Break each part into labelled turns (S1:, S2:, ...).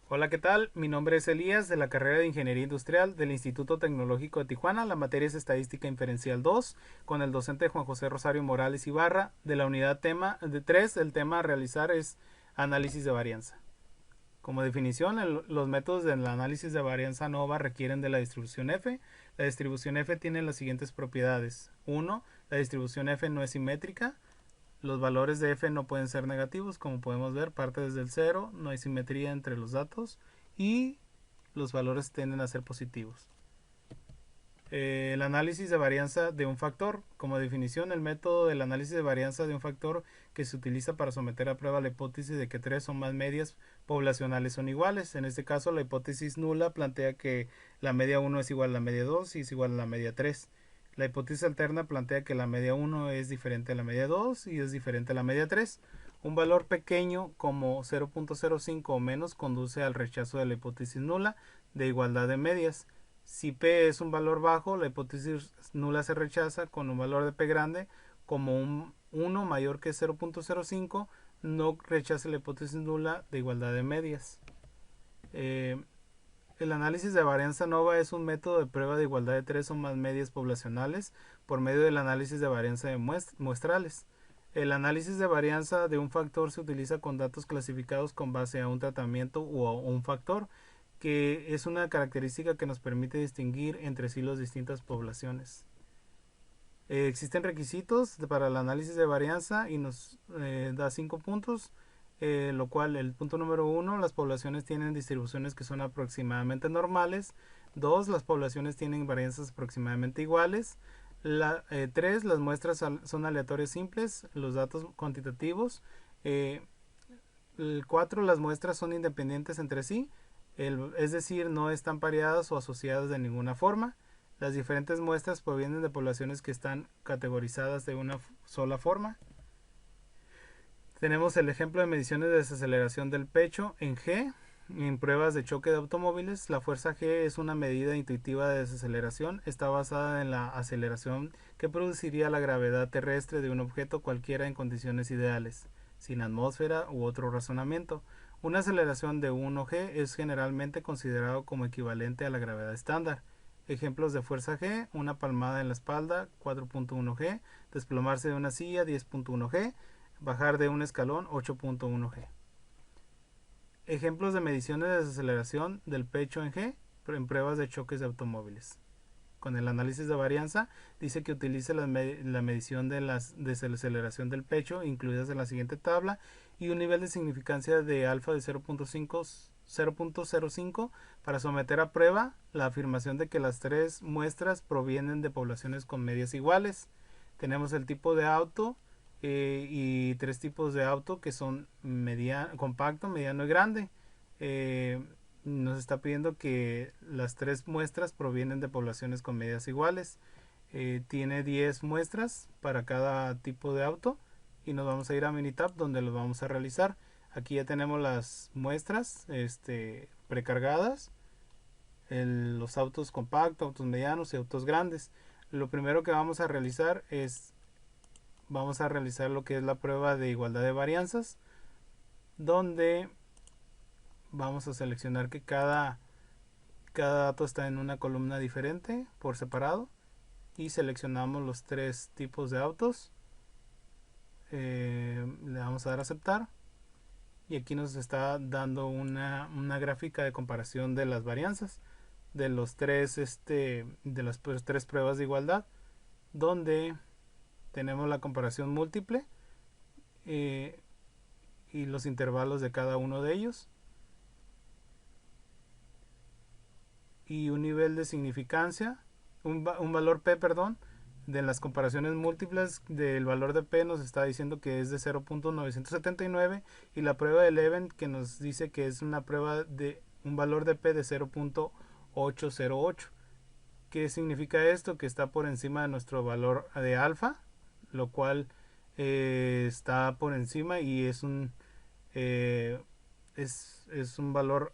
S1: Hola, ¿qué tal? Mi nombre es Elías de la carrera de Ingeniería Industrial del Instituto Tecnológico de Tijuana. La materia es Estadística Inferencial 2 con el docente Juan José Rosario Morales Ibarra de la unidad tema de 3. El tema a realizar es análisis de varianza. Como definición, los métodos del análisis de varianza ANOVA requieren de la distribución F. La distribución F tiene las siguientes propiedades. 1. La distribución F no es simétrica. Los valores de f no pueden ser negativos, como podemos ver, parte desde el cero, no hay simetría entre los datos y los valores tienden a ser positivos. El análisis de varianza de un factor. Como definición, el método del análisis de varianza de un factor que se utiliza para someter a prueba la hipótesis de que tres o más medias poblacionales son iguales. En este caso, la hipótesis nula plantea que la media 1 es igual a la media 2 y es igual a la media 3. La hipótesis alterna plantea que la media 1 es diferente a la media 2 y es diferente a la media 3. Un valor pequeño como 0.05 o menos conduce al rechazo de la hipótesis nula de igualdad de medias. Si P es un valor bajo, la hipótesis nula se rechaza con un valor de P grande como un 1 mayor que 0.05, no rechaza la hipótesis nula de igualdad de medias. Eh, el análisis de varianza ANOVA es un método de prueba de igualdad de tres o más medias poblacionales por medio del análisis de varianza de muestrales. El análisis de varianza de un factor se utiliza con datos clasificados con base a un tratamiento o a un factor, que es una característica que nos permite distinguir entre sí las distintas poblaciones. Existen requisitos para el análisis de varianza y nos da 5 puntos, lo cual el punto número 1, las poblaciones tienen distribuciones que son aproximadamente normales. 2, las poblaciones tienen varianzas aproximadamente iguales. 3, las muestras son aleatorias simples, los datos cuantitativos. 4, las muestras son independientes entre sí, es decir, no están pareadas o asociadas de ninguna forma. Las diferentes muestras provienen de poblaciones que están categorizadas de una sola forma. Tenemos el ejemplo de mediciones de desaceleración del pecho en G. En pruebas de choque de automóviles, la fuerza G es una medida intuitiva de desaceleración. Está basada en la aceleración que produciría la gravedad terrestre de un objeto cualquiera en condiciones ideales, sin atmósfera u otro razonamiento. Una aceleración de 1 G es generalmente considerado como equivalente a la gravedad estándar. Ejemplos de fuerza G: una palmada en la espalda, 4.1 G; desplomarse de una silla, 10.1 G; bajar de un escalón, 8.1 G. Ejemplos de mediciones de desaceleración del pecho en G en pruebas de choques de automóviles. Con el análisis de varianza, dice que utilice la medición de la desaceleración del pecho, incluidas en la siguiente tabla, y un nivel de significancia de alfa de 0.05 para someter a prueba la afirmación de que las tres muestras provienen de poblaciones con medias iguales. Tenemos el tipo de auto y tres tipos de auto que son compacto, mediano y grande. Nos está pidiendo que las tres muestras provienen de poblaciones con medias iguales. Tiene 10 muestras para cada tipo de auto y nos vamos a ir a Minitab donde los vamos a realizar. Aquí ya tenemos las muestras precargadas, los autos compactos, autos medianos y autos grandes. Lo primero que vamos a realizar es lo que es la prueba de igualdad de varianzas, donde vamos a seleccionar que cada dato está en una columna diferente por separado y seleccionamos los tres tipos de autos. Le vamos a dar a aceptar y aquí nos está dando una gráfica de comparación de las varianzas de los tres de las tres pruebas de igualdad, donde tenemos la comparación múltiple eh, y los intervalos de cada uno de ellos y un nivel de significancia, un valor P, perdón, de las comparaciones múltiples del valor de P nos está diciendo que es de 0.979 y la prueba de Leven que nos dice que es una prueba de un valor de P de 0.808. ¿Qué significa esto? Que está por encima de nuestro valor de alfa, lo cual está por encima y eh, es un valor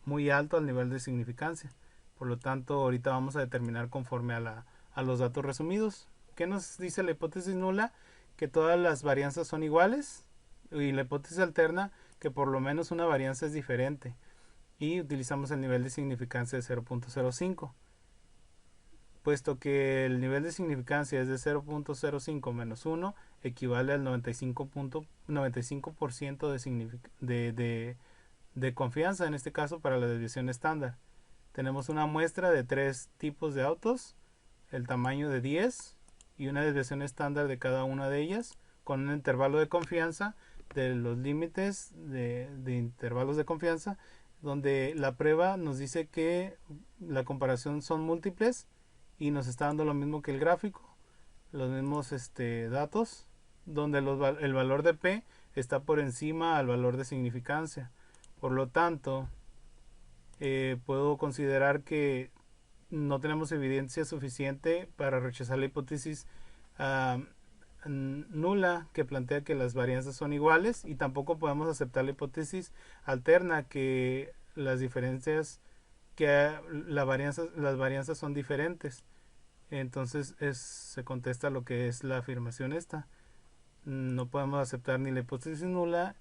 S1: muy alto al nivel de significancia. Por lo tanto, ahorita vamos a determinar conforme a los datos resumidos. ¿Qué nos dice la hipótesis nula? Que todas las varianzas son iguales y la hipótesis alterna que por lo menos una varianza es diferente. y utilizamos el nivel de significancia de 0.05. Puesto que el nivel de significancia es de 0.05 menos 1, equivale al 95% de confianza, en este caso para la desviación estándar. Tenemos una muestra de 3 tipos de autos, el tamaño de 10 y una desviación estándar de cada una de ellas, con un intervalo de confianza de los límites de intervalos de confianza, donde la prueba nos dice que la comparación son múltiples y nos está dando lo mismo que el gráfico, los mismos datos, donde el valor de P está por encima al valor de significancia. Por lo tanto, puedo considerar que no tenemos evidencia suficiente para rechazar la hipótesis nula que plantea que las varianzas son iguales, y tampoco podemos aceptar la hipótesis alterna que las diferencias las varianzas son diferentes. Entonces se contesta lo que es la afirmación esta. No podemos aceptar ni la hipótesis nula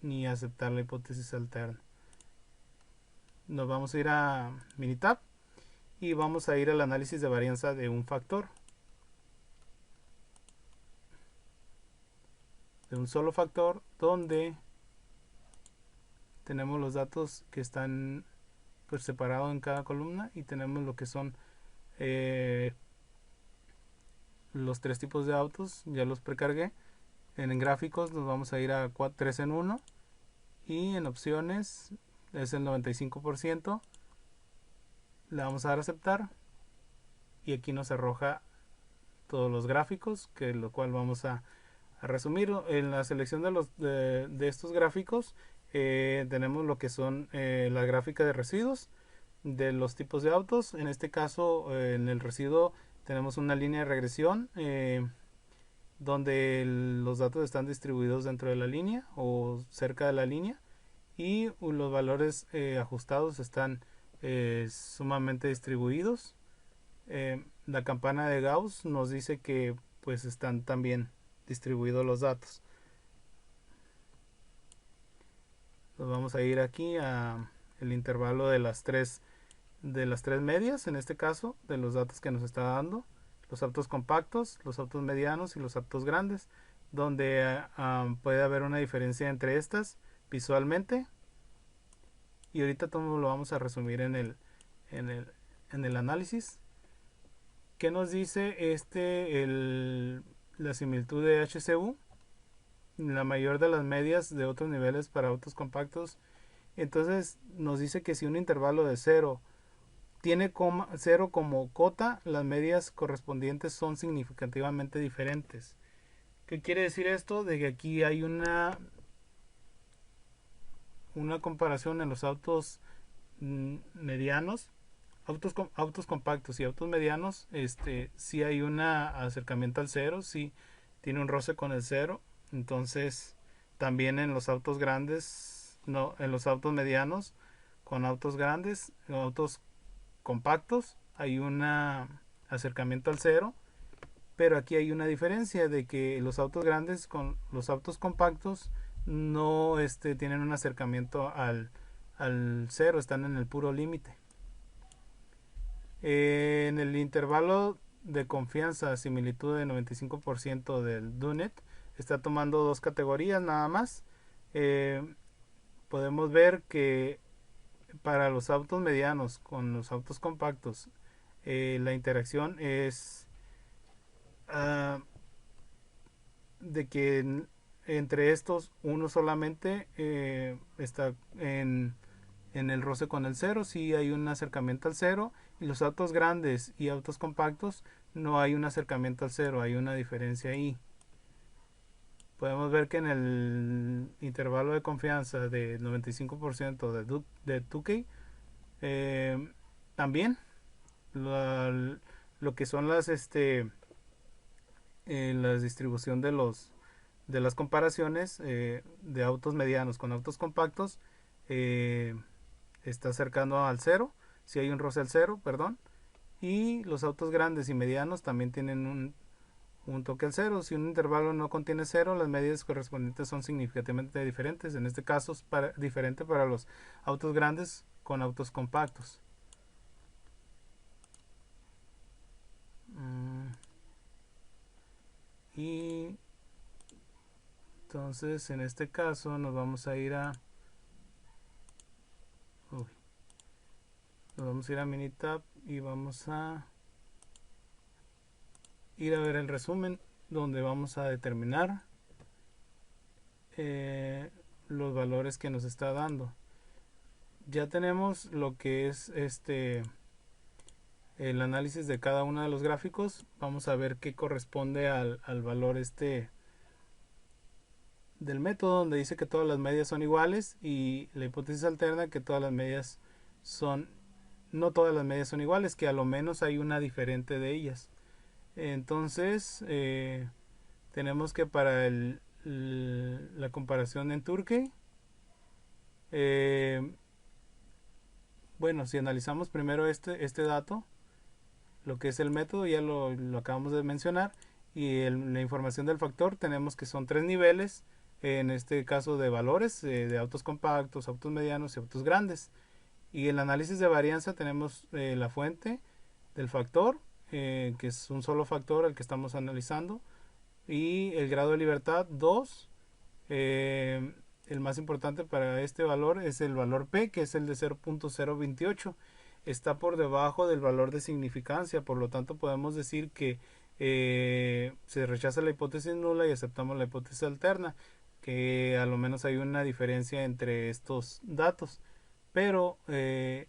S1: ni aceptar la hipótesis alterna. Nos vamos a ir a Minitab y vamos a ir al análisis de varianza de un factor, de un solo factor, donde tenemos los datos que están pues separados en cada columna, y tenemos lo que son los 3 tipos de autos. Ya los precargué. En gráficos nos vamos a ir a 3 en 1, y en opciones es el 95%. Le vamos a dar a aceptar y aquí nos arroja todos los gráficos, que lo cual vamos a resumir. En la selección de estos gráficos tenemos lo que son la gráfica de residuos de los tipos de autos. En este caso, en el residuo tenemos una línea de regresión donde los datos están distribuidos dentro de la línea o cerca de la línea, y los valores ajustados están sumamente distribuidos. La campana de Gauss nos dice que pues están también distribuidos los datos. Nos vamos a ir aquí a el intervalo de las tres medias, en este caso, de los datos que nos está dando: los autos compactos, los autos medianos y los autos grandes, donde puede haber una diferencia entre estas visualmente. Y ahorita todo lo vamos a resumir en el análisis. ¿Qué nos dice la similitud de HCU? La mayor de las medias de otros niveles para autos compactos. Entonces nos dice que si un intervalo de 0 tiene 0 como cota, las medias correspondientes son significativamente diferentes. ¿Qué quiere decir esto? De que aquí hay una comparación en los autos medianos, autos compactos y autos medianos. Si hay un acercamiento al 0, si tiene un roce con el 0. Entonces también en los autos grandes, no, en los autos medianos con autos grandes, autos compactos, hay un acercamiento al 0. Pero aquí hay una diferencia, de que los autos grandes con los autos compactos no tienen un acercamiento al 0, están en el puro límite. En el intervalo de confianza, similitud de 95% del DUNET, está tomando 2 categorías nada más. Podemos ver que para los autos medianos con los autos compactos, la interacción es de que entre estos uno solamente está en el roce con el 0, si hay un acercamiento al 0, y los autos grandes y autos compactos no hay un acercamiento al 0, hay una diferencia ahí. Podemos ver que en el intervalo de confianza de 95% de Tukey, también lo que son las la distribución de las comparaciones de autos medianos con autos compactos está acercando al 0, si hay un roce al 0, perdón. Y los autos grandes y medianos también tienen junto que el cero. Si un intervalo no contiene cero, las medidas correspondientes son significativamente diferentes. En este caso es diferente para los autos grandes con autos compactos. Y entonces en este caso nos vamos a ir a Minitab y vamos a ir a ver el resumen, donde vamos a determinar los valores que nos está dando. Ya tenemos lo que es el análisis de cada uno de los gráficos. Vamos a ver qué corresponde al valor del método, donde dice que todas las medias son iguales, y la hipótesis alterna que todas las medias no todas las medias son iguales, que a lo menos hay una diferente de ellas. Entonces tenemos que para la comparación en Turkey, bueno, si analizamos primero este dato, lo que es el método, ya lo acabamos de mencionar, y la información del factor, tenemos que son 3 niveles, en este caso de valores, de autos compactos, autos medianos y autos grandes. Y el análisis de varianza tenemos la fuente del factor, que es un solo factor el que estamos analizando, y el grado de libertad 2. El más importante para este valor es el valor P, que es el de 0.028. Está por debajo del valor de significancia, por lo tanto podemos decir que se rechaza la hipótesis nula y aceptamos la hipótesis alterna, que a lo menos hay una diferencia entre estos datos. Pero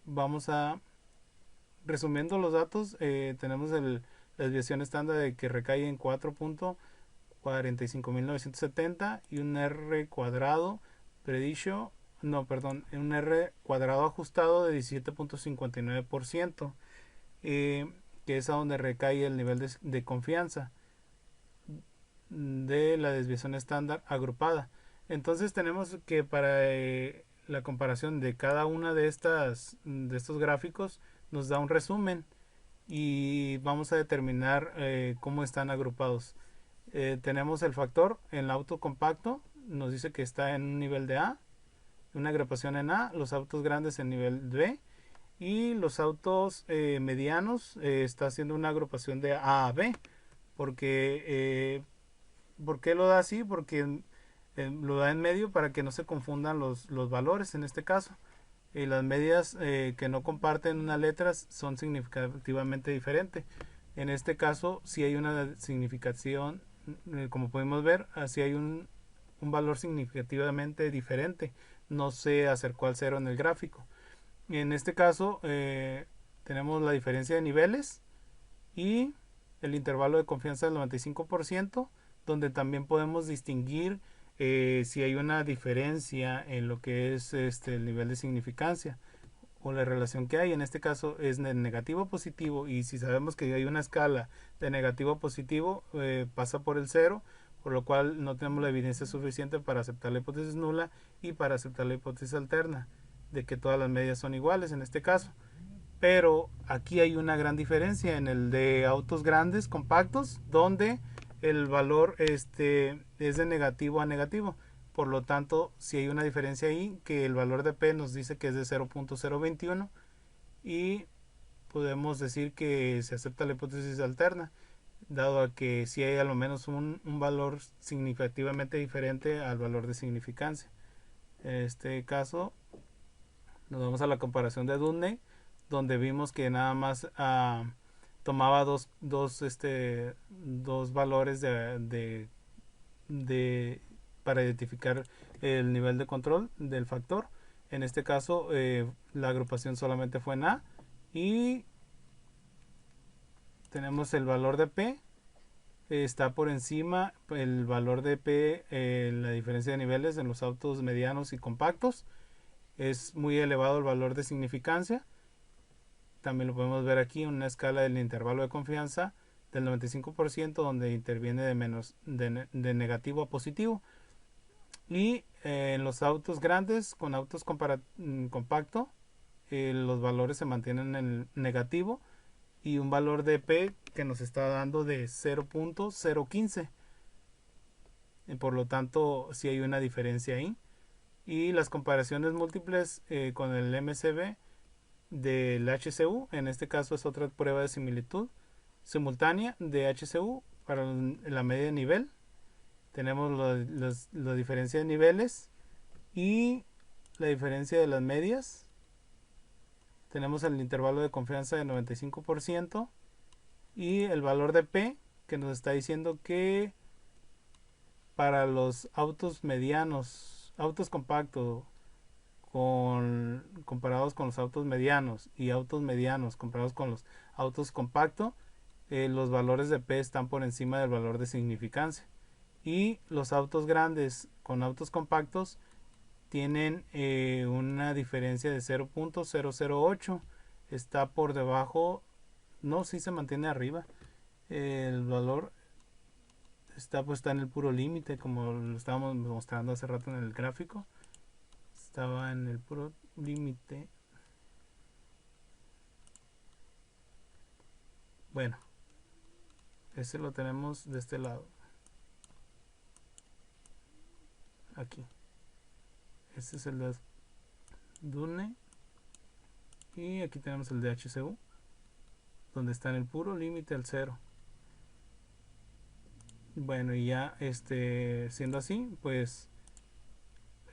S1: vamos a resumiendo los datos, tenemos la desviación estándar de que recae en 4.45.970 y un R cuadrado predicho, no, perdón, un R cuadrado ajustado de 17.59%, que es a donde recae el nivel de confianza de la desviación estándar agrupada. Entonces tenemos que para la comparación de cada una de estos gráficos nos da un resumen, y vamos a determinar cómo están agrupados. Tenemos el factor en el auto compacto, nos dice que está en un nivel de A, una agrupación en A, los autos grandes en nivel B, y los autos medianos está haciendo una agrupación de A a B. Porque ¿por qué lo da así? Porque lo da en medio para que no se confundan los valores en este caso. Y las medias que no comparten una letra son significativamente diferentes. En este caso, si hay una significación, como podemos ver, así hay un valor significativamente diferente. No se acercó al cero en el gráfico. En este caso, tenemos la diferencia de niveles y el intervalo de confianza del 95%, donde también podemos distinguir si hay una diferencia en lo que es el nivel de significancia o la relación que hay. En este caso es de negativo a positivo, y si sabemos que hay una escala de negativo a positivo, pasa por el cero, por lo cual no tenemos la evidencia suficiente para aceptar la hipótesis nula y para aceptar la hipótesis alterna de que todas las medias son iguales en este caso. Pero aquí hay una gran diferencia en el de autos grandes compactos, donde el valor es de negativo a negativo. Por lo tanto, si hay una diferencia ahí, que el valor de P nos dice que es de 0.021, y podemos decir que se acepta la hipótesis alterna, dado a que si hay a lo menos un valor significativamente diferente al valor de significancia. En este caso, nos vamos a la comparación de Dudney, donde vimos que nada más tomaba dos valores para identificar el nivel de control del factor. En este caso, la agrupación solamente fue en A, y tenemos el valor de P, está por encima el valor de P, la diferencia de niveles en los autos medianos y compactos. Es muy elevado el valor de significancia. También lo podemos ver aquí en una escala del intervalo de confianza del 95%, donde interviene de negativo a positivo. Y en los autos grandes con compacto, los valores se mantienen en el negativo, y un valor de P que nos está dando de 0.015. Por lo tanto, sí hay una diferencia ahí. Y las comparaciones múltiples con el MCB del HCU, en este caso es otra prueba de similitud simultánea de HCU para la media de nivel. Tenemos la diferencia de niveles y la diferencia de las medias. Tenemos el intervalo de confianza de 95% y el valor de P que nos está diciendo que para los autos medianos, autos compactos comparados con los autos medianos y autos medianos comparados con los autos compactos, los valores de P están por encima del valor de significancia. Y los autos grandes con autos compactos tienen una diferencia de 0.008. Está por debajo, no, sí se mantiene arriba. El valor está en el puro límite, como lo estábamos mostrando hace rato en el gráfico. Estaba en el puro límite. Bueno, ese lo tenemos de este lado. Aquí. Este es el de Dune. Y aquí tenemos el de HCU, donde está en el puro límite al 0. Bueno, y ya siendo así, pues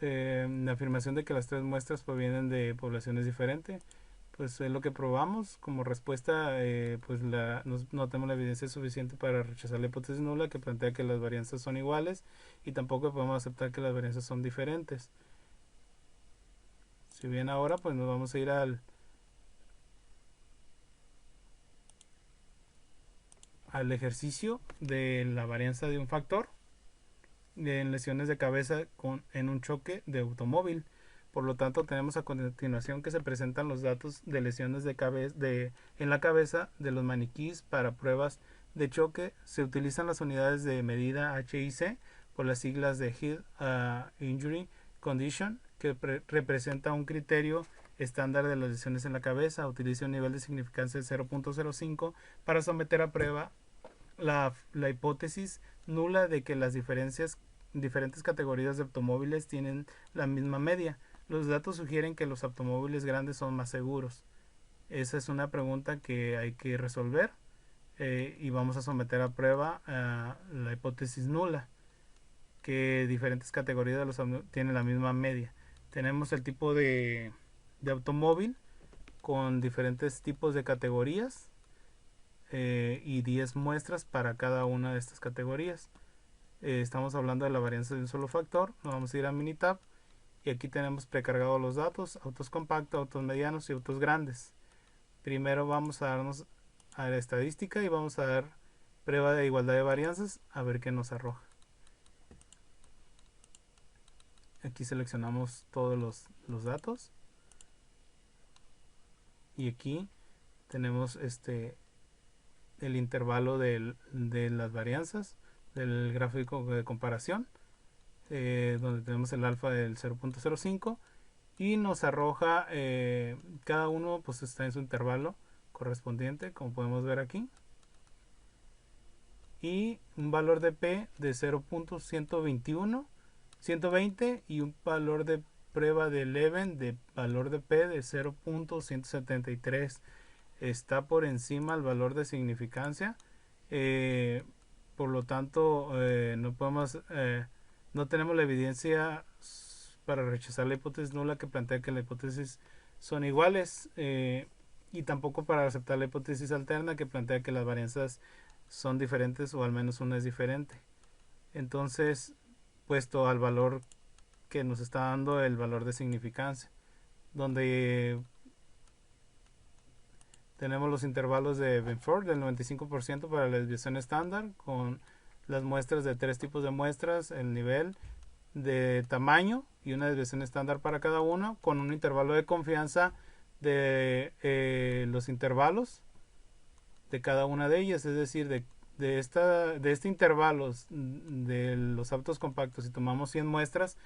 S1: la afirmación de que las tres muestras provienen de poblaciones diferentes, pues es lo que probamos. Como respuesta, pues no tenemos la evidencia suficiente para rechazar la hipótesis nula que plantea que las varianzas son iguales, y tampoco podemos aceptar que las varianzas son diferentes. Si bien ahora pues nos vamos a ir al ejercicio de la varianza de un factor en lesiones de cabeza en un choque de automóvil. Por lo tanto, tenemos a continuación que se presentan los datos de lesiones en la cabeza de los maniquís para pruebas de choque. Se utilizan las unidades de medida HIC por las siglas de Head Injury Condition, que representa un criterio estándar de las lesiones en la cabeza. Utiliza un nivel de significancia de 0.05 para someter a prueba la hipótesis nula de que las diferentes categorías de automóviles tienen la misma media. Los datos sugieren que los automóviles grandes son más seguros. Esa es una pregunta que hay que resolver, y vamos a someter a prueba la hipótesis nula, que diferentes categorías tienen la misma media. Tenemos el tipo de automóvil con diferentes tipos de categorías, y 10 muestras para cada una de estas categorías. Estamos hablando de la varianza de un solo factor. Nos vamos a ir a Minitab y aquí tenemos precargados los datos: autos compactos, autos medianos y autos grandes. Primero vamos a darnos a la estadística y vamos a dar prueba de igualdad de varianzas, a ver qué nos arroja. Aquí seleccionamos todos los datos y aquí tenemos el intervalo de las varianzas del gráfico de comparación, donde tenemos el alfa del 0.05 y nos arroja cada uno pues está en su intervalo correspondiente, como podemos ver aquí, y un valor de P de 0.120 y un valor de prueba de Leven de valor de P de 0.173. Está por encima el valor de significancia, por lo tanto no tenemos la evidencia para rechazar la hipótesis nula que plantea que las hipótesis son iguales, y tampoco para aceptar la hipótesis alterna que plantea que las varianzas son diferentes o al menos una es diferente. Entonces, puesto al valor que nos está dando el valor de significancia, donde tenemos los intervalos de Benford del 95% para la desviación estándar, con las muestras de tres tipos de muestras, el nivel de tamaño y una desviación estándar para cada uno, con un intervalo de confianza de los intervalos de cada una de ellas. Es decir, de este intervalo de los autos compactos, si tomamos 100 muestras,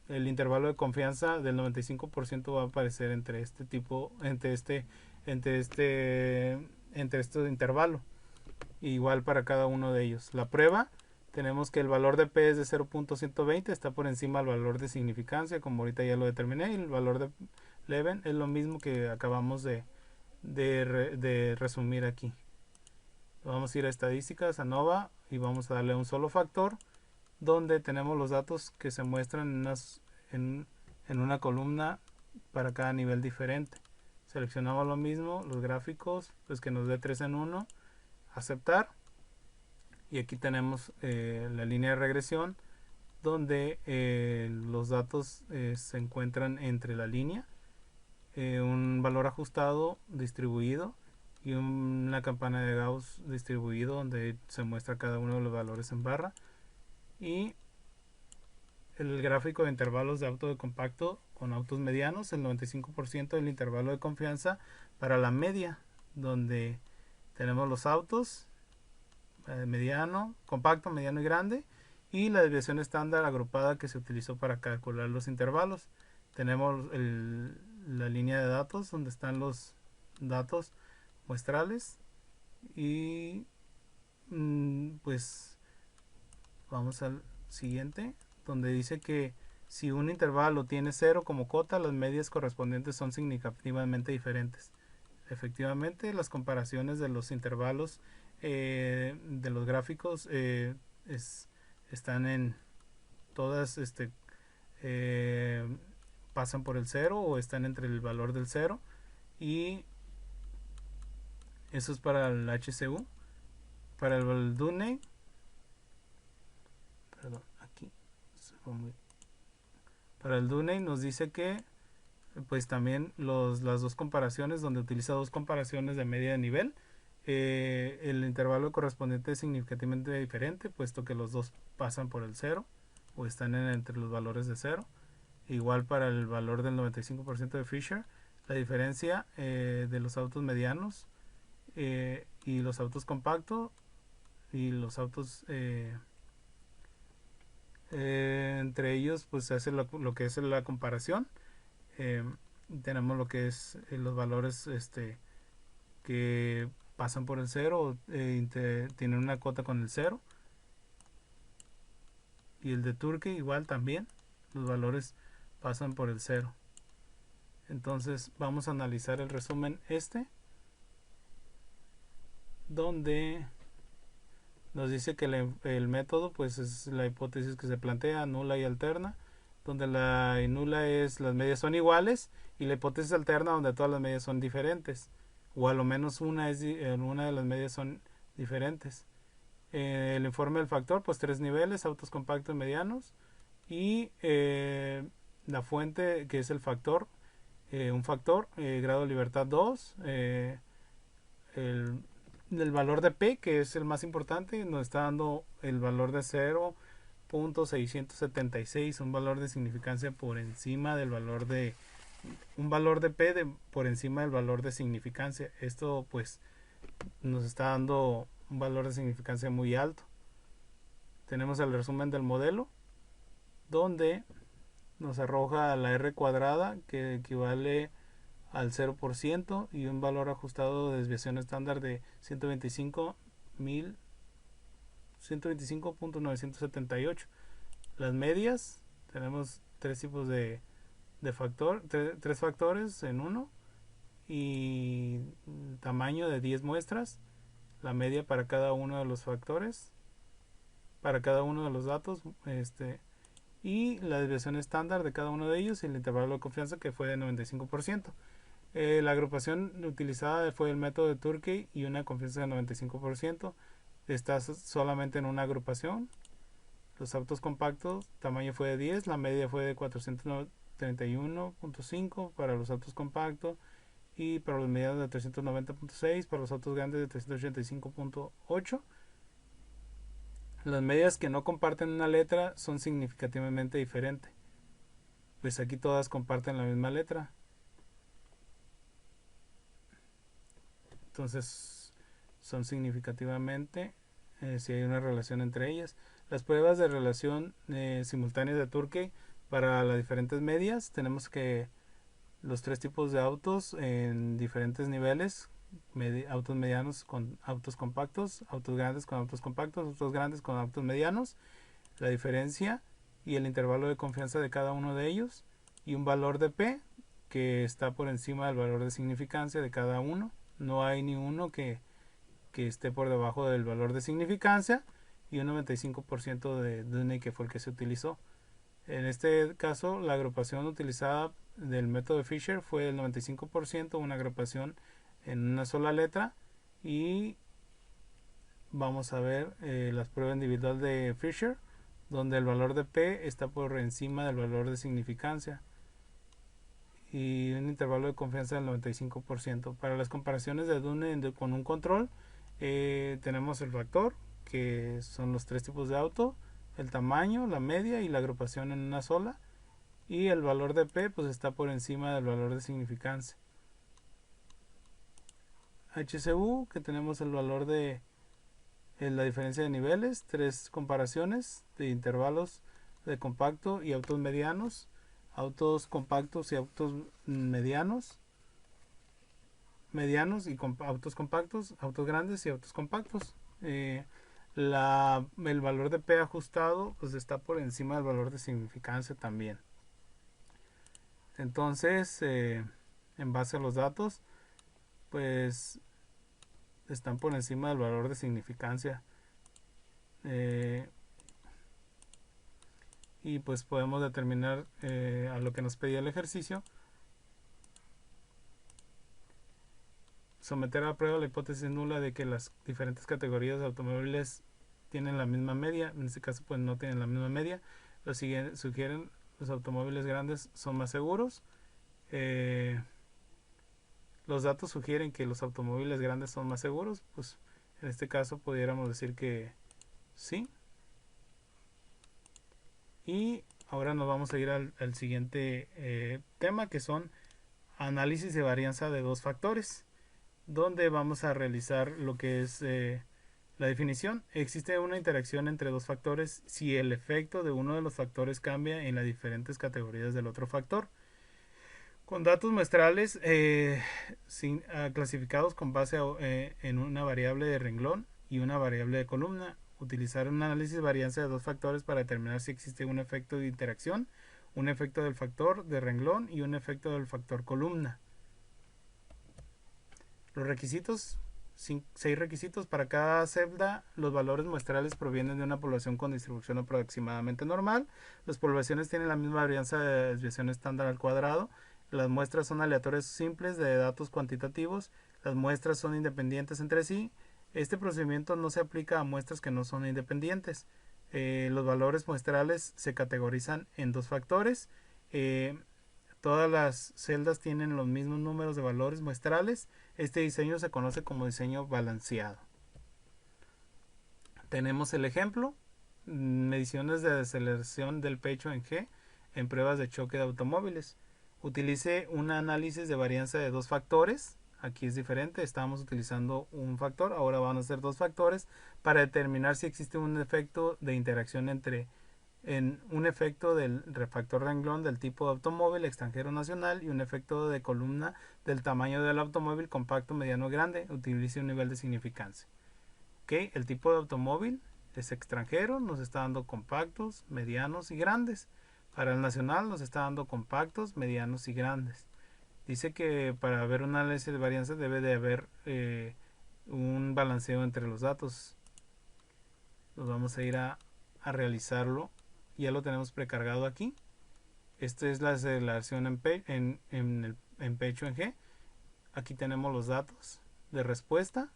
S1: el intervalo de confianza del 95% va a aparecer entre este tipo, entre este, entre este intervalo. Igual para cada uno de ellos. La prueba, tenemos que el valor de P es de 0.120, está por encima del valor de significancia, como ahorita ya lo determiné, y el valor de Leven es lo mismo que acabamos de resumir aquí. Vamos a ir a estadísticas, a ANOVA, y vamos a darle un solo factor, donde tenemos los datos que se muestran en una columna para cada nivel diferente. Seleccionamos lo mismo, los gráficos, pues que nos dé 3 en 1, aceptar, y aquí tenemos la línea de regresión donde los datos se encuentran entre la línea, un valor ajustado distribuido y una campana de Gauss distribuido donde se muestra cada uno de los valores en barra, y el gráfico de intervalos de auto de compacto con autos medianos, el 95% del intervalo de confianza para la media, donde tenemos los autos mediano, compacto, mediano y grande, y la desviación estándar agrupada que se utilizó para calcular los intervalos. Tenemos la línea de datos donde están los datos muestrales, y pues vamos al siguiente, donde dice que si un intervalo tiene 0 como cota, las medias correspondientes son significativamente diferentes. Efectivamente, las comparaciones de los intervalos de los gráficos están en todas, eh, pasan por el 0 o están entre el valor del 0, y eso es para el HCU. Para el DUNE, perdón, aquí para el DUNE nos dice que pues también las dos comparaciones, donde utiliza dos comparaciones de media de nivel, el intervalo correspondiente es significativamente diferente, puesto que los dos pasan por el 0 o están entre los valores de 0. Igual para el valor del 95% de Fisher, la diferencia de los autos medianos y los autos compactos y los autos entre ellos, pues se hace lo que es la comparación. eh, Tenemos lo que es los valores que pasan por el 0, tienen una cota con el 0, y el de Turkey igual también los valores pasan por el 0. Entonces vamos a analizar el resumen donde nos dice que el método pues es la hipótesis que se plantea, nula y alterna, donde la nula es las medias son iguales, y la hipótesis alterna donde todas las medias son diferentes, o a lo menos una de las medias son diferentes. El informe del factor, pues 3 niveles, autos compactos medianos, y la fuente que es el factor, un factor, grado de libertad 2, el, el valor de P, que es el más importante, nos está dando el valor de 0.676, un valor de significancia por encima del valor de un valor de P por encima del valor de significancia. Esto pues nos está dando un valor de significancia muy alto. Tenemos el resumen del modelo, donde nos arroja la R cuadrada, que equivale al 0%, y un valor ajustado de desviación estándar de 125.978. Las medias, tenemos tres tipos de factor, tres factores en uno, y tamaño de 10 muestras, la media para cada uno de los factores, para cada uno de los datos, y la desviación estándar de cada uno de ellos, y el intervalo de confianza, que fue de 95%. La agrupación utilizada fue el método de Turkey y una confianza de 95%. Está solamente en una agrupación. Los autos compactos, tamaño fue de 10, la media fue de 431.5 para los autos compactos, y para los medianos de 390.6, para los autos grandes de 385.8. Las medias que no comparten una letra son significativamente diferentes, pues aquí todas comparten la misma letra. Entonces son significativamente, si hay una relación entre ellas. Las pruebas de relación simultánea de Turkey Para las diferentes medias tenemos que los tres tipos de autos en diferentes niveles, autos medianos con autos compactos, autos grandes con autos compactos, autos grandes con autos medianos, la diferencia y el intervalo de confianza de cada uno de ellos, y un valor de P que está por encima del valor de significancia de cada uno. No hay ni uno que esté por debajo del valor de significancia, y un 95% de Dunning, que fue el que se utilizó. En este caso, la agrupación utilizada del método Fisher fue el 95%, una agrupación en una sola letra. Y vamos a ver las pruebas individual de Fisher, donde el valor de P está por encima del valor de significancia y un intervalo de confianza del 95%. Para las comparaciones de Dunning con un control, tenemos el factor, que son los tres tipos de auto, el tamaño, la media y la agrupación en una sola, y el valor de P pues está por encima del valor de significancia. HCU, que tenemos el valor de la diferencia de niveles, tres comparaciones de intervalos de compacto y autos medianos, autos compactos y autos medianos y autos compactos, autos grandes y autos compactos. El valor de P ajustado pues está por encima del valor de significancia también. Entonces, en base a los datos, pues están por encima del valor de significancia. Y pues podemos determinar a lo que nos pedía el ejercicio, someter a prueba la hipótesis nula de que las diferentes categorías de automóviles tienen la misma media. En este caso pues no tienen la misma media. Lo siguiente sugieren: los automóviles grandes son más seguros. Los datos sugieren que los automóviles grandes son más seguros. Pues en este caso pudiéramos decir que sí. Y ahora nos vamos a ir al siguiente tema, que son análisis de varianza de dos factores, donde vamos a realizar lo que es la definición. Existe una interacción entre dos factores si el efecto de uno de los factores cambia en las diferentes categorías del otro factor. Con datos muestrales clasificados con base en una variable de renglón y una variable de columna. Utilizar un análisis de varianza de dos factores para determinar si existe un efecto de interacción, un efecto del factor de renglón y un efecto del factor columna. Los requisitos: 6 requisitos. Para cada celda, los valores muestrales provienen de una población con distribución aproximadamente normal. Las poblaciones tienen la misma varianza de desviación estándar al cuadrado. Las muestras son aleatorias simples de datos cuantitativos. Las muestras son independientes entre sí. Este procedimiento no se aplica a muestras que no son independientes. Los valores muestrales se categorizan en dos factores. Todas las celdas tienen los mismos números de valores muestrales. Este diseño se conoce como diseño balanceado. Tenemos el ejemplo: mediciones de deceleración del pecho en G en pruebas de choque de automóviles. Utilice un análisis de varianza de dos factores. Aquí es diferente, estamos utilizando un factor, ahora van a ser dos factores, para determinar si existe un efecto de interacción entre un efecto del refactor renglón del tipo de automóvil extranjero nacional y un efecto de columna del tamaño del automóvil compacto, mediano, grande. Utilice un nivel de significancia. El tipo de automóvil es extranjero, nos está dando compactos, medianos y grandes. Para el nacional nos está dando compactos, medianos y grandes. Dice que para ver un análisis de varianza debe de haber un balanceo entre los datos. Nos vamos a ir a realizarlo. Ya lo tenemos precargado aquí. Esta es la aceleración en pecho en G. Aquí tenemos los datos de respuesta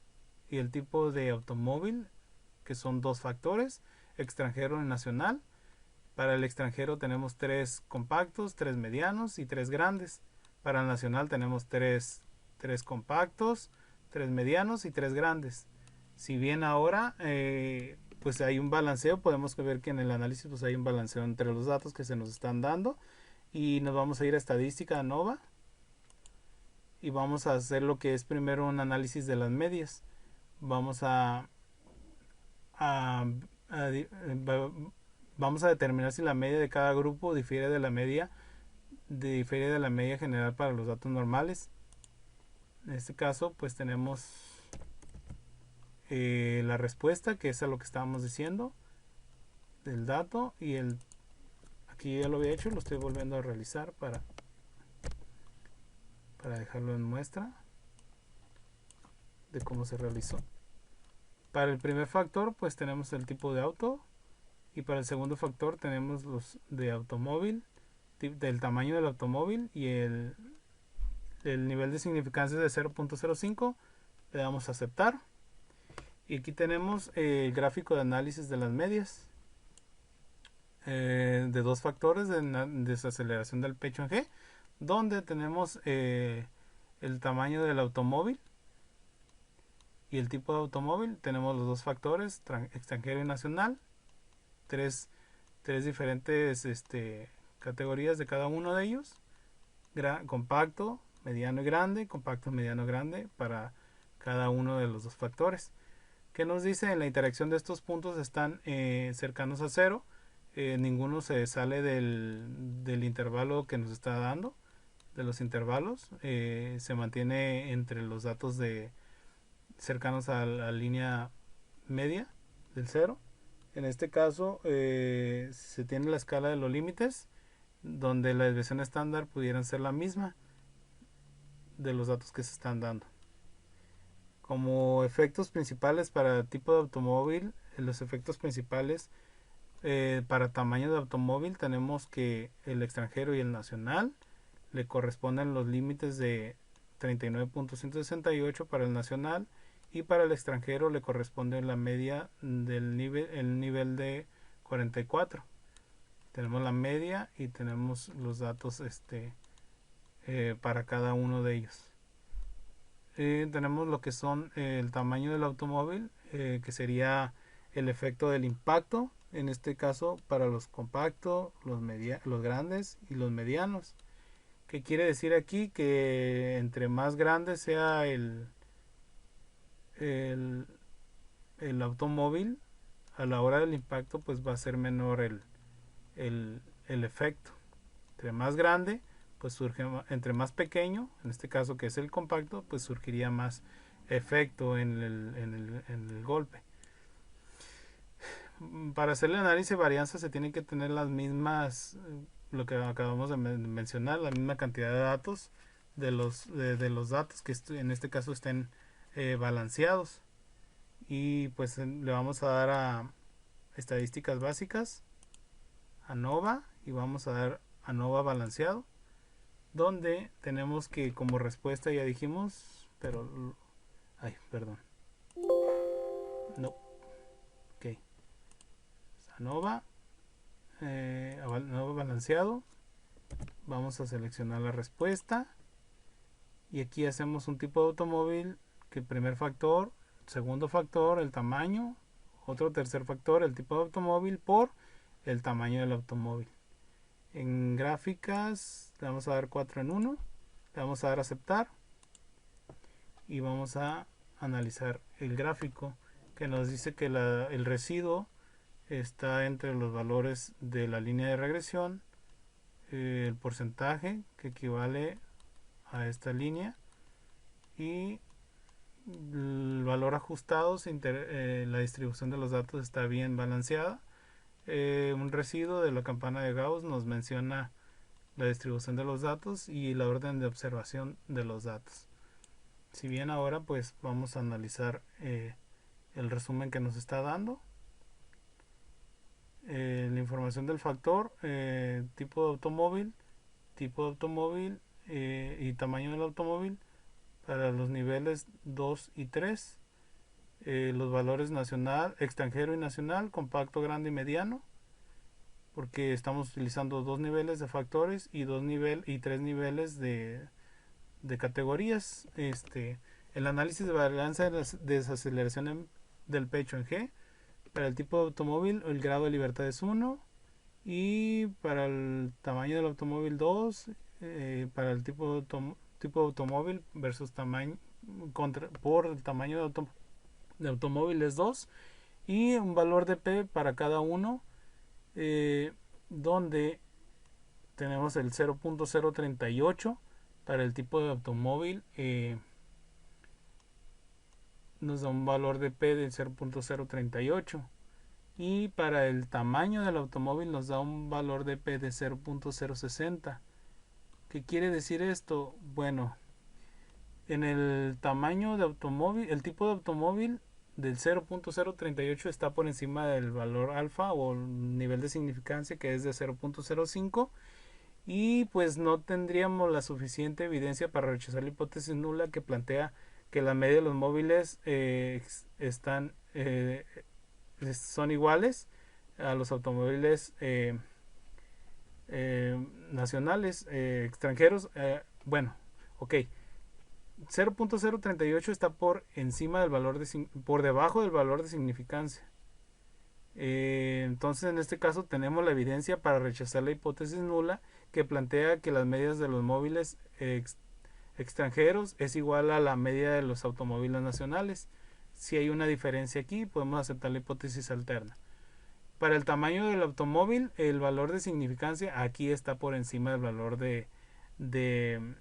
S1: y el tipo de automóvil, que son dos factores, extranjero y nacional. Para el extranjero tenemos 3 compactos, 3 medianos y 3 grandes. Para el nacional tenemos 3 compactos, 3 medianos y 3 grandes. Si bien ahora pues hay un balanceo, podemos ver que en el análisis pues hay un balanceo entre los datos que se nos están dando. Y nos vamos a ir a estadística ANOVA y vamos a hacer lo que es primero un análisis de las medias. Vamos a vamos a determinar si la media de cada grupo difiere de la media general para los datos normales. En este caso pues tenemos la respuesta, que es a lo que estábamos diciendo del dato, y aquí ya lo había hecho, lo estoy volviendo a realizar para dejarlo en muestra de cómo se realizó. Para el primer factor pues tenemos el tipo de auto, y para el segundo factor tenemos los de automóvil, del tamaño del automóvil, y el nivel de significancia de 0.05. Le damos a aceptar, y aquí tenemos el gráfico de análisis de las medias de dos factores de desaceleración del pecho en G, donde tenemos el tamaño del automóvil y el tipo de automóvil. Tenemos los dos factores, extranjero y nacional, tres diferentes categorías de cada uno de ellos: compacto, mediano y grande, compacto, mediano, grande, para cada uno de los dos factores. ¿Qué nos dice? En la interacción de estos puntos están cercanos a cero. Ninguno se sale del intervalo que nos está dando, de los intervalos. Se mantiene entre los datos cercanos a la línea media del cero. En este caso se tiene la escala de los límites, donde la desviación estándar pudieran ser la misma de los datos que se están dando. Como efectos principales para tipo de automóvil, los efectos principales para tamaño de automóvil tenemos que el extranjero y el nacional le corresponden los límites de 39.168 para el nacional, y para el extranjero le corresponde la media del nivel de 44. Tenemos la media y tenemos los datos para cada uno de ellos. Tenemos lo que son el tamaño del automóvil, que sería el efecto del impacto, en este caso para los compactos, los grandes y los medianos. ¿Qué quiere decir aquí? Que entre más grande sea el automóvil, a la hora del impacto pues va a ser menor el efecto. Entre más grande, pues surge, entre más pequeño, en este caso que es el compacto, pues surgiría más efecto en el golpe. Para hacer el análisis de varianza se tienen que tener las mismas, lo que acabamos de mencionar, la misma cantidad de datos de los datos que en este caso estén balanceados. Y pues le vamos a dar a estadísticas básicas, ANOVA, y vamos a dar ANOVA balanceado, donde tenemos que como respuesta, ya dijimos, pero perdón, no, ok, ANOVA, ANOVA balanceado. Vamos a seleccionar la respuesta, y aquí hacemos un tipo de automóvil, que el primer factor, segundo factor, el tamaño, otro tercer factor, el tipo de automóvil, por el tamaño del automóvil. En gráficas le vamos a dar 4 en 1, le vamos a dar aceptar, y vamos a analizar el gráfico, que nos dice que el residuo está entre los valores de la línea de regresión, el porcentaje que equivale a esta línea, y el valor ajustado, la distribución de los datos está bien balanceada. Un residuo de la campana de Gauss nos menciona la distribución de los datos y la orden de observación de los datos. Si bien ahora pues vamos a analizar el resumen que nos está dando. La información del factor, tipo de automóvil y tamaño del automóvil para los niveles 2 y 3. Los valores nacional, extranjero y nacional, compacto, grande y mediano, porque estamos utilizando dos niveles de factores y tres niveles de categorías. El análisis de varianza de desaceleración del pecho en G. Para el tipo de automóvil, el grado de libertad es 1, y para el tamaño del automóvil 2, para el tipo de automóvil versus tamaño por el tamaño de automóvil es 2, y un valor de P para cada uno donde tenemos el 0.038 para el tipo de automóvil, nos da un valor de P de 0.038, y para el tamaño del automóvil nos da un valor de P de 0.060. ¿Qué quiere decir esto? Bueno, en el tamaño de automóvil, el tipo de automóvil del 0.038 está por encima del valor alfa o nivel de significancia, que es de 0.05, y pues no tendríamos la suficiente evidencia para rechazar la hipótesis nula que plantea que la media de los móviles son iguales a los automóviles nacionales, extranjeros. Bueno, ok, 0.038 está por encima del valor por debajo del valor de significancia. Entonces en este caso tenemos la evidencia para rechazar la hipótesis nula que plantea que las medias de los móviles extranjeros es igual a la media de los automóviles nacionales. Si hay una diferencia aquí, podemos aceptar la hipótesis alterna. Para el tamaño del automóvil, el valor de significancia aquí está por encima del valor del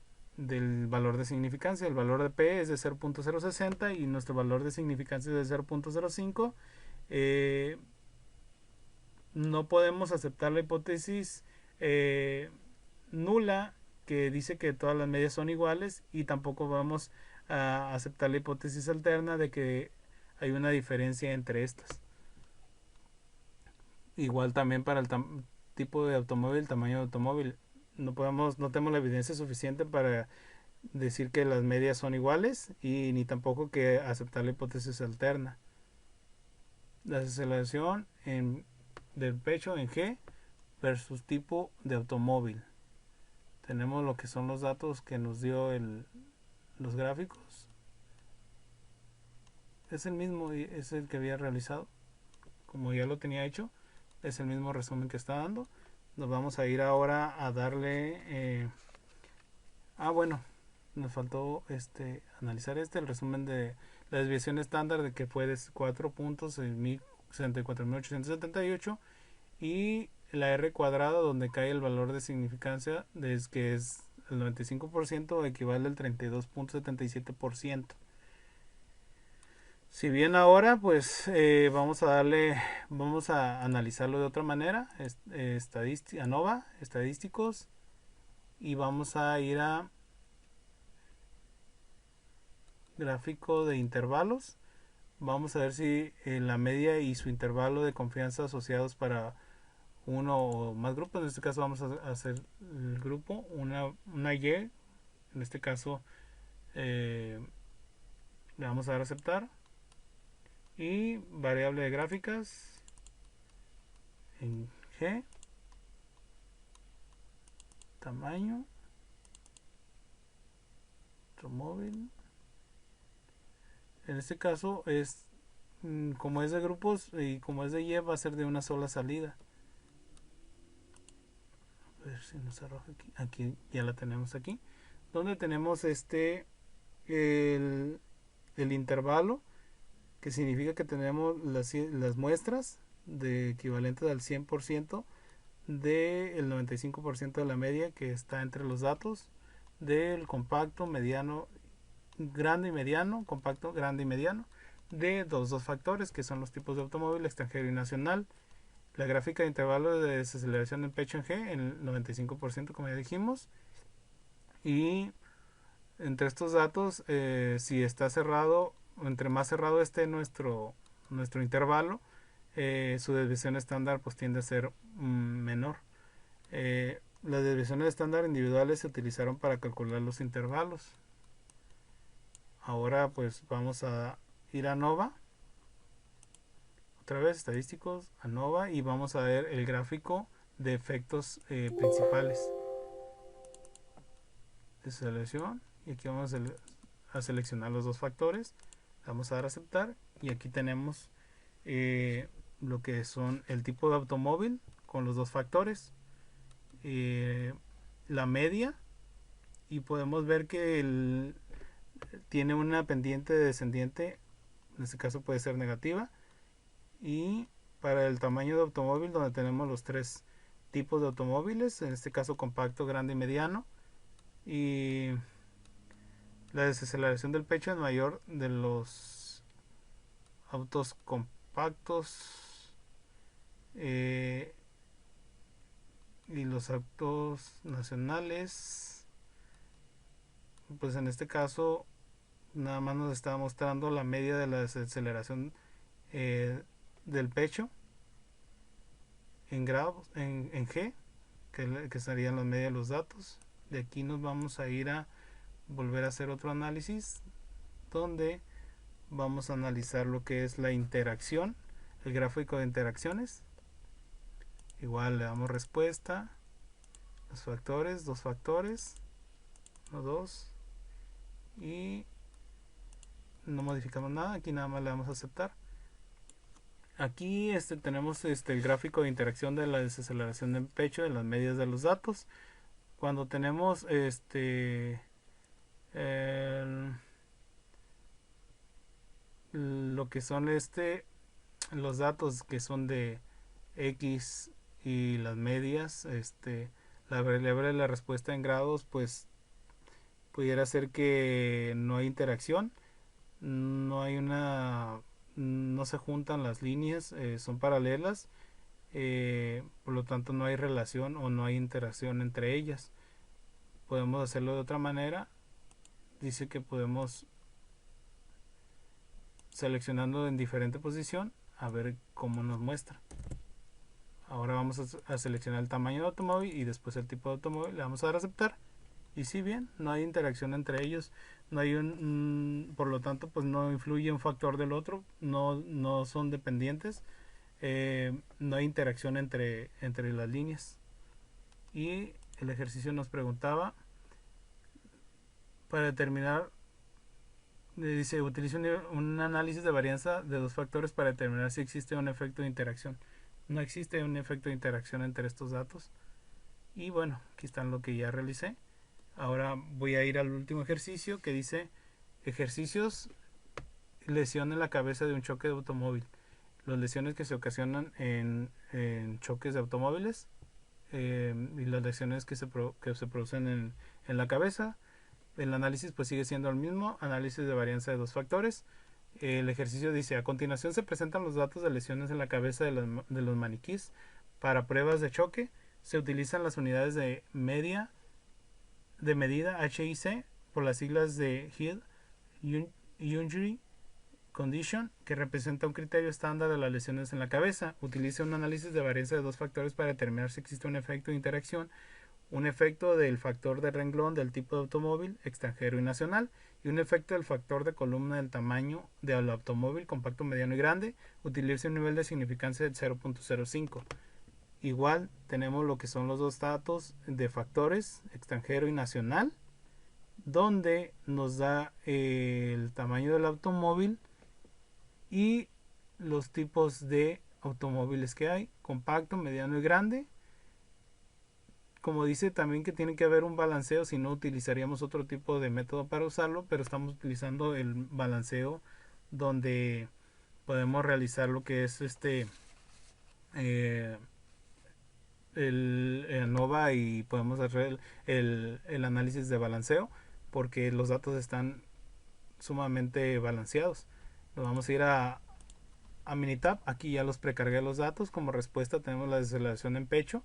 S1: valor de significancia. El valor de P es de 0.060 y nuestro valor de significancia es de 0.05. No podemos aceptar la hipótesis nula que dice que todas las medias son iguales, y tampoco vamos a aceptar la hipótesis alterna de que hay una diferencia entre estas. Igual también para el tipo de automóvil, tamaño de automóvil, no tenemos la evidencia suficiente para decir que las medias son iguales, y ni tampoco que aceptar la hipótesis alterna. La aceleración del pecho en G versus tipo de automóvil. Tenemos lo que son los datos que nos dio los gráficos. Es el mismo, es el que había realizado. Como ya lo tenía hecho, es el mismo resumen que está dando. Nos vamos a ir ahora a darle... bueno, nos faltó analizar el resumen de la desviación estándar, de que fue de 4 puntos en 64.878, y la R cuadrada, donde cae el valor de significancia, que es el 95%, equivale al 32.77%. Si bien ahora pues vamos a analizarlo de otra manera, ANOVA, estadísticos, y vamos a ir a gráfico de intervalos. Vamos a ver si la media y su intervalo de confianza asociados para uno o más grupos. En este caso vamos a hacer el grupo, una Y, en este caso le vamos a dar a aceptar, y variable de gráficas en G, tamaño, automóvil. En este caso como es de grupos y como es de Y, va a ser de una sola salida. A ver si nos arroja aquí ya la tenemos aquí, donde tenemos el intervalo, que significa que tenemos las muestras de equivalentes al 100% del 95% de la media que está entre los datos del compacto, mediano, grande y mediano, compacto, grande y mediano, de dos factores que son los tipos de automóvil, extranjero y nacional. La gráfica de intervalo de desaceleración en pecho en G en el 95%, como ya dijimos, y entre estos datos, si está cerrado, entre más cerrado esté nuestro intervalo, su desviación estándar pues tiende a ser menor. Las desviaciones estándar individuales se utilizaron para calcular los intervalos. Ahora pues vamos a ir a ANOVA, otra vez estadísticos, ANOVA, y vamos a ver el gráfico de efectos principales de selección, y aquí vamos a seleccionar los dos factores, vamos a dar a aceptar, y aquí tenemos lo que son el tipo de automóvil con los dos factores, la media, y podemos ver que tiene una pendiente descendiente, en este caso puede ser negativa, y para el tamaño de automóvil, donde tenemos los tres tipos de automóviles, en este caso compacto, grande y mediano, y la desaceleración del pecho es mayor de los autos compactos, eh, y los autos nacionales, pues en este caso nada más nos está mostrando la media de la desaceleración eh, del pecho en grados, en G, que serían la media de los datos. De aquí nos vamos a ir a volver a hacer otro análisis donde vamos a analizar lo que es la interacción, el gráfico de interacciones. Igual le damos respuesta, los factores, dos factores, no dos, y no modificamos nada, aquí nada más le damos a aceptar. Aquí tenemos el gráfico de interacción de la desaceleración del pecho de las medias de los datos. Cuando tenemos el, lo que son los datos que son de X y las medias, la variable de la respuesta en grados, pues pudiera ser que no hay interacción, no hay una, no se juntan las líneas, son paralelas, por lo tanto no hay relación o no hay interacción entre ellas. Podemos hacerlo de otra manera. Dice que podemos, seleccionando en diferente posición, a ver cómo nos muestra. Ahora vamos a seleccionar el tamaño de automóvil y después el tipo de automóvil. Le vamos a dar a aceptar. Y si bien no hay interacción entre ellos, no hay por lo tanto, pues no influye un factor del otro, no son dependientes, no hay interacción entre las líneas. Y el ejercicio nos preguntaba, para determinar, dice, utiliza un análisis de varianza de dos factores para determinar si existe un efecto de interacción. No existe un efecto de interacción entre estos datos. Y bueno, aquí están lo que ya realicé. Ahora voy a ir al último ejercicio que dice ejercicios, lesión en la cabeza de un choque de automóvil. Las lesiones que se ocasionan en choques de automóviles, y las lesiones que se producen en la cabeza. El análisis pues sigue siendo el mismo, análisis de varianza de dos factores. El ejercicio dice, a continuación se presentan los datos de lesiones en la cabeza de los maniquís. Para pruebas de choque se utilizan las unidades de medida HIC por las siglas de Head Injury Condition, que representa un criterio estándar de las lesiones en la cabeza. Utiliza un análisis de varianza de dos factores para determinar si existe un efecto de interacción, un efecto del factor de renglón del tipo de automóvil, extranjero y nacional, y un efecto del factor de columna del tamaño del automóvil, compacto, mediano y grande. Utiliza un nivel de significancia de 0.05. Igual tenemos lo que son los dos datos de factores, extranjero y nacional, donde nos da el tamaño del automóvil y los tipos de automóviles que hay, compacto, mediano y grande. Como dice también que tiene que haber un balanceo, si no utilizaríamos otro tipo de método para usarlo, pero estamos utilizando el balanceo donde podemos realizar lo que es eh, el ANOVA, y podemos hacer el análisis de balanceo porque los datos están sumamente balanceados. Nos vamos a ir a Minitab. Aquí ya los precargué los datos. Como respuesta tenemos la desaceleración en pecho.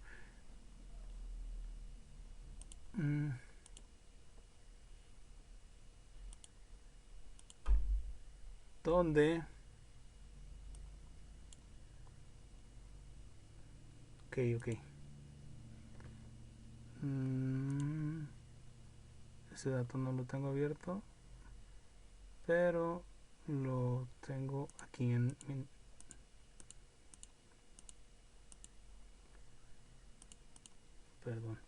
S1: Donde ok. Ese dato no lo tengo abierto, pero lo tengo aquí perdón,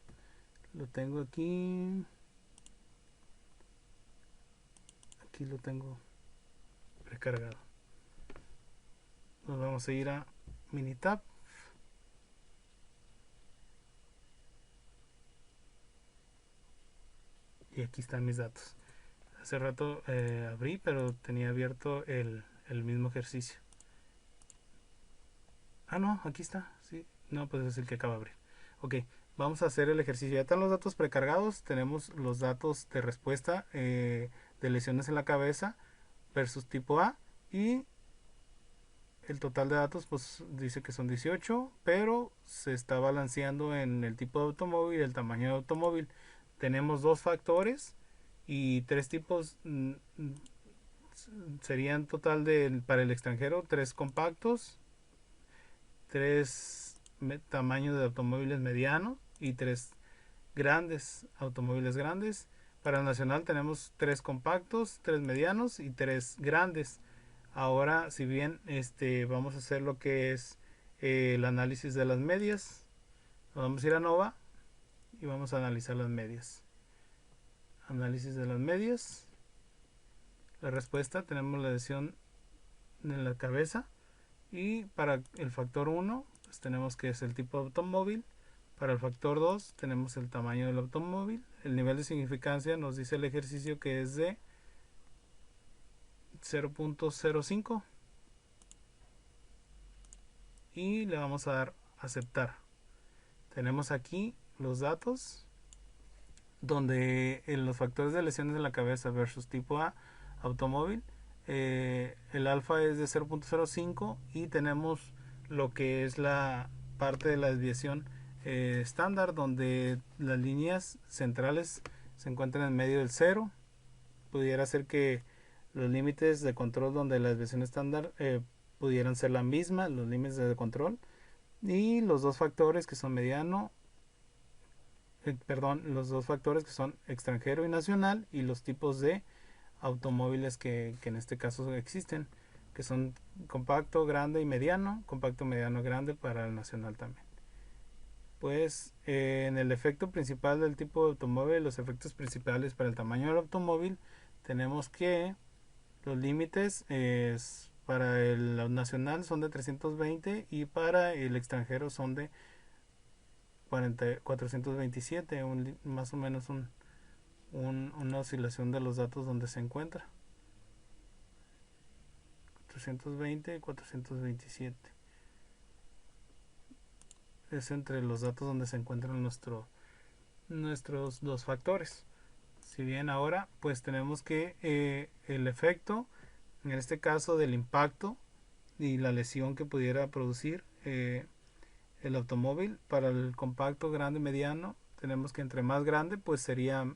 S1: lo tengo aquí lo tengo precargado. Nos vamos a ir a Minitab. Y aquí están mis datos. Hace rato abrí, pero tenía abierto el mismo ejercicio. No, aquí está. Sí. No, pues es el que acaba de abrir. Ok, vamos a hacer el ejercicio. Ya están los datos precargados. Tenemos los datos de respuesta de lesiones en la cabeza versus tipo A. Y el total de datos pues dice que son 18, pero se está balanceando en el tipo de automóvil y el tamaño de automóvil. Tenemos dos factores y tres tipos. Serían total para el extranjero tres compactos, tres tamaños de automóviles medianos y tres grandes automóviles grandes. Para el nacional tenemos tres compactos, tres medianos y tres grandes. Ahora, si bien vamos a hacer lo que es el análisis de las medias, vamos a ir a Nova y vamos a analizar las medias. Análisis de las medias. La respuesta, tenemos la lesión en la cabeza. Y para el factor 1, pues tenemos que es el tipo de automóvil. Para el factor 2, tenemos el tamaño del automóvil. El nivel de significancia nos dice el ejercicio que es de 0.05. Y le vamos a dar aceptar. Tenemos aquí los datos donde en los factores de lesiones de la cabeza versus tipo A automóvil, el alfa es de 0.05 y tenemos lo que es la parte de la desviación estándar, donde las líneas centrales se encuentran en medio del cero. Pudiera ser que los límites de control donde la desviación estándar pudieran ser la misma, los límites de control, y los dos factores que son mediano, los dos factores que son extranjero y nacional, y los tipos de automóviles que en este caso existen, que son compacto, grande y mediano, compacto, mediano, grande para el nacional también. Pues en el efecto principal del tipo de automóvil, los efectos principales para el tamaño del automóvil, tenemos que los límites para el nacional son de 320 y para el extranjero son de 427, más o menos una oscilación de los datos donde se encuentra. 420 y 427 es entre los datos donde se encuentran nuestros dos factores. Si bien ahora pues tenemos que el efecto, en este caso del impacto y la lesión que pudiera producir el automóvil, para el compacto, grande y mediano, tenemos que entre más grande pues sería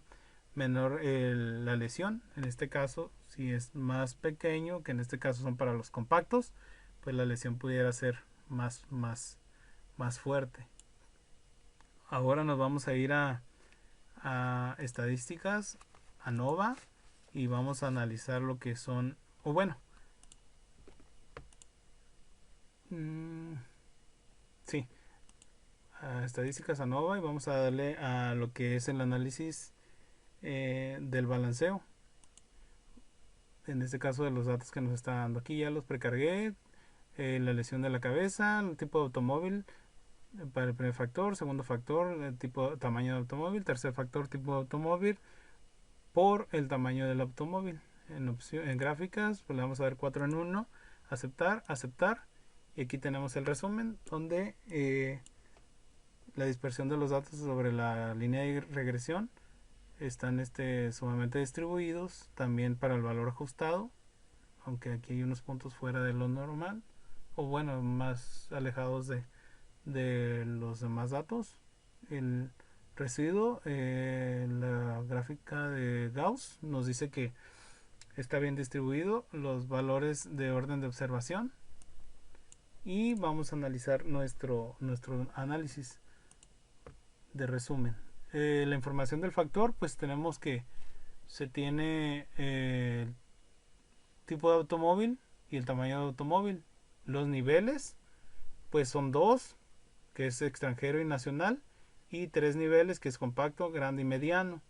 S1: menor la lesión. En este caso, si es más pequeño, que en este caso son para los compactos, pues la lesión pudiera ser más fuerte. Ahora nos vamos a ir a estadísticas, a Nova, y vamos a analizar lo que son, o bueno, sí, a estadísticas, a Nova, y vamos a darle a lo que es el análisis del balanceo. En este caso de los datos que nos está dando aquí ya los precargué. La lesión de la cabeza, el tipo de automóvil para el primer factor, segundo factor, el tipo, tamaño de automóvil, tercer factor, tipo de automóvil por el tamaño del automóvil. En gráficas pues le vamos a dar 4 en 1, aceptar, aceptar, y aquí tenemos el resumen donde la dispersión de los datos sobre la línea de regresión están sumamente distribuidos, también para el valor ajustado, aunque aquí hay unos puntos fuera de lo normal, o bueno, más alejados de los demás datos. El residuo, la gráfica de Gauss nos dice que está bien distribuido los valores de orden de observación, y vamos a analizar nuestro análisis de resumen. La información del factor, pues tenemos que se tiene el tipo de automóvil y el tamaño de automóvil. Los niveles pues son dos, que es extranjero y nacional, y tres niveles, que es compacto, grande y mediano.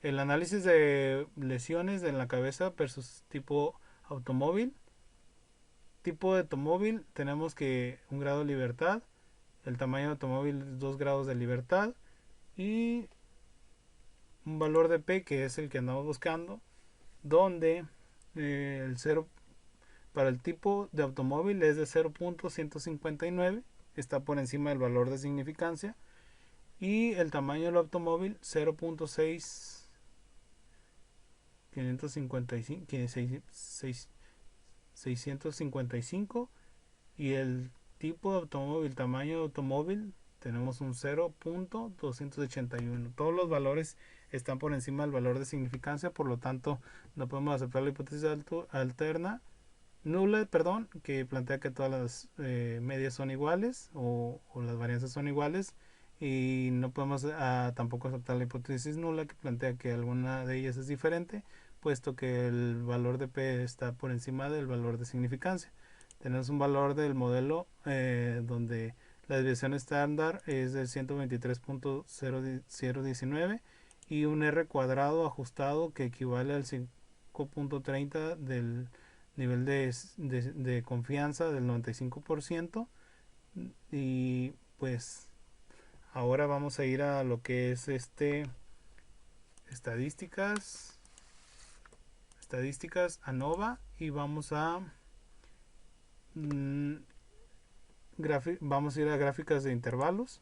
S1: El análisis de lesiones en la cabeza versus tipo automóvil. Tipo de automóvil tenemos que un grado de libertad, el tamaño de automóvil 2 grados de libertad, y un valor de P que es el que andamos buscando, donde el 0, Para el tipo de automóvil es de 0.159, está por encima del valor de significancia. Y el tamaño del automóvil 655. Y el tipo de automóvil, tamaño de automóvil, tenemos un 0.281. Todos los valores están por encima del valor de significancia, por lo tanto no podemos aceptar la hipótesis alterna nula, perdón, que plantea que todas las medias son iguales o las varianzas son iguales, y no podemos tampoco aceptar la hipótesis nula, que plantea que alguna de ellas es diferente, puesto que el valor de P está por encima del valor de significancia. Tenemos un valor del modelo donde la desviación estándar es de 123.019 y un R cuadrado ajustado que equivale al 5.30 del nivel de confianza del 95%. Y pues ahora vamos a ir a lo que es estadísticas ANOVA, y vamos a vamos a ir a gráficas de intervalos.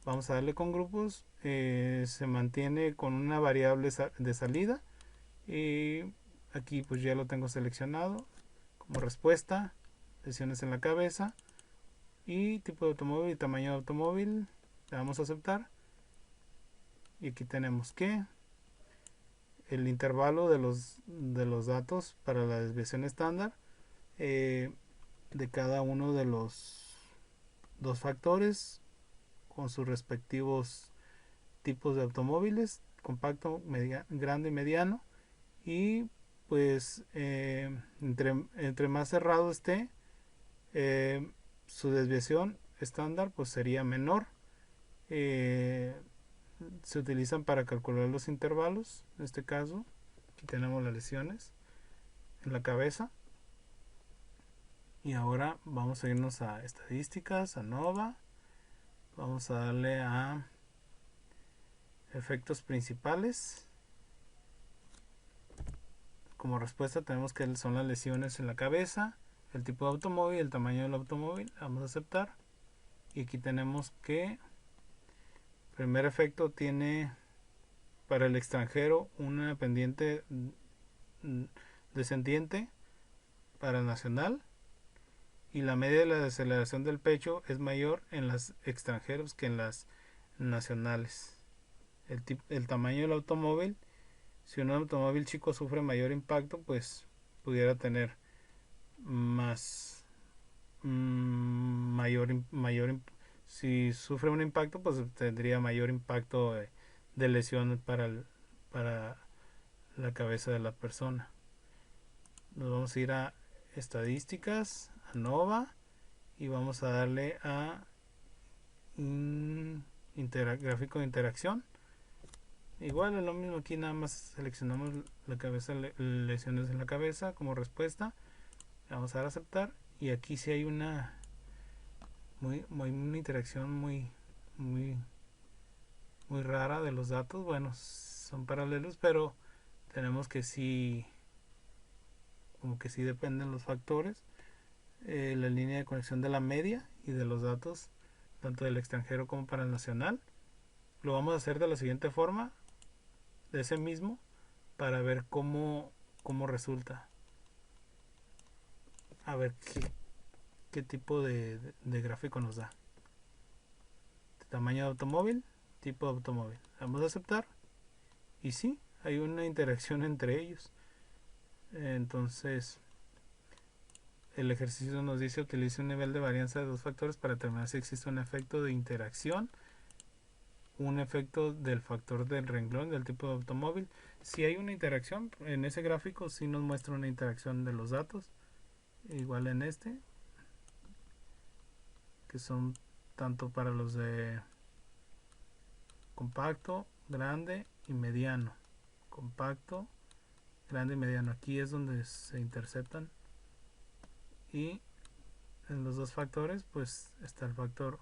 S1: Vamos a darle con grupos. Se mantiene con una variable de salida, y aquí pues ya lo tengo seleccionado como respuesta, lesiones en la cabeza, y tipo de automóvil y tamaño de automóvil. Le damos a aceptar, y aquí tenemos que el intervalo de los datos para la desviación estándar de cada uno de los dos factores con sus respectivos tipos de automóviles: compacto, grande y mediano. Y pues entre más cerrado esté, su desviación estándar pues sería menor. Se utilizan para calcular los intervalos. En este caso, aquí tenemos las lesiones en la cabeza. Y ahora vamos a irnos a estadísticas, a NOVA. Vamos a darle a efectos principales. Como respuesta tenemos que son las lesiones en la cabeza, el tipo de automóvil, el tamaño del automóvil. Vamos a aceptar. Y aquí tenemos que el primer efecto tiene para el extranjero una pendiente descendiente para el nacional, y la media de la deceleración del pecho es mayor en las extranjeros que en las nacionales. El tamaño del automóvil, si un automóvil chico sufre mayor impacto, pues pudiera tener más si sufre un impacto, pues tendría mayor impacto de lesión para la cabeza de la persona. Nos vamos a ir a estadísticas, a NOVA, y vamos a darle a gráfico de interacción. Igual es lo mismo, aquí nada más seleccionamos la cabeza, lesiones en la cabeza como respuesta. Vamos a dar a aceptar, y aquí sí hay una interacción muy muy rara de los datos. Bueno, son paralelos, pero tenemos que sí, como que sí dependen los factores. La línea de conexión de la media y de los datos, tanto del extranjero como para el nacional, lo vamos a hacer de la siguiente forma, de ese mismo, para ver cómo resulta. A ver qué tipo de gráfico nos da. Tamaño de automóvil, tipo de automóvil. Vamos a aceptar, y sí, hay una interacción entre ellos. Entonces el ejercicio nos dice: utilice un nivel de varianza de dos factores para determinar si existe un efecto de interacción, un efecto del factor del renglón del tipo de automóvil. Si hay una interacción en ese gráfico, sí nos muestra una interacción de los datos, igual en este, que son tanto para los de compacto, grande y mediano. Compacto, grande y mediano, aquí es donde se interceptan. Y en los dos factores pues está el factor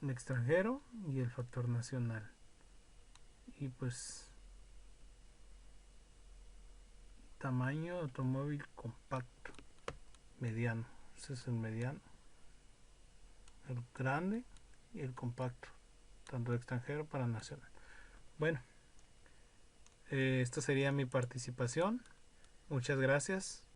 S1: extranjero y el factor nacional. Y pues Tamaño de automóvil compacto. Mediano. Ese es el mediano. El grande y el compacto. Tanto extranjero para nacional. Bueno, esta sería mi participación. Muchas gracias.